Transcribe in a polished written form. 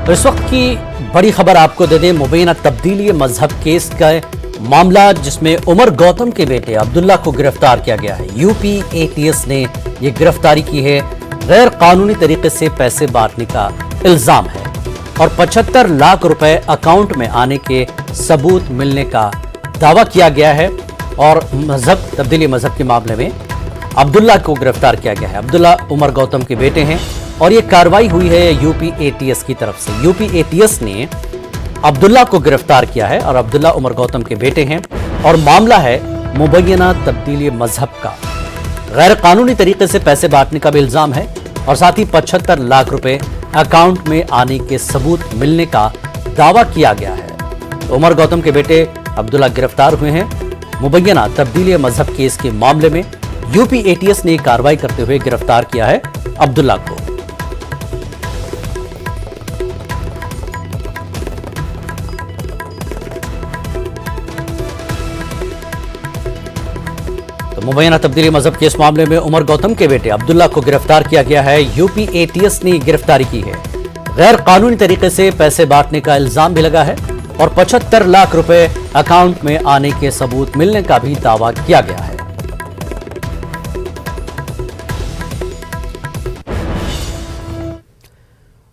इस वक्त की बड़ी खबर आपको दे दें, मुबैना तब्दीली मजहब केस का मामला जिसमें उमर गौतम के बेटे अब्दुल्ला को गिरफ्तार किया गया है। यूपी एटीएस ने ये गिरफ्तारी की है। गैर कानूनी तरीके से पैसे बांटने का इल्जाम है और 75 लाख रुपए अकाउंट में आने के सबूत मिलने का दावा किया गया है। और तब्दीली मजहब के मामले में अब्दुल्ला को गिरफ्तार किया गया है। अब्दुल्ला उमर गौतम के बेटे हैं और ये कार्रवाई हुई है यूपी एटीएस की तरफ से। यूपी एटीएस ने अब्दुल्ला को गिरफ्तार किया है और अब्दुल्ला उमर गौतम के बेटे हैं और मामला है मुबैना तब्दीली मजहब का। गैर कानूनी तरीके से पैसे बांटने का भी इल्जाम है और साथ ही 75 लाख रुपए अकाउंट में आने के सबूत मिलने का दावा किया गया है। तो उमर गौतम के बेटे अब्दुल्ला गिरफ्तार हुए हैं। मुबैना तब्दीली मजहब केस के मामले में यूपी एटीएस ने कार्रवाई करते हुए गिरफ्तार किया है अब्दुल्ला को। तो मुबैना तब्दीली मजहब केस मामले में उमर गौतम के बेटे अब्दुल्ला को गिरफ्तार किया गया है। यूपी एटीएस ने गिरफ्तारी की है। गैर कानूनी तरीके से पैसे बांटने का इल्जाम भी लगा है और 75 लाख रुपए अकाउंट में आने के सबूत मिलने का भी दावा किया गया है।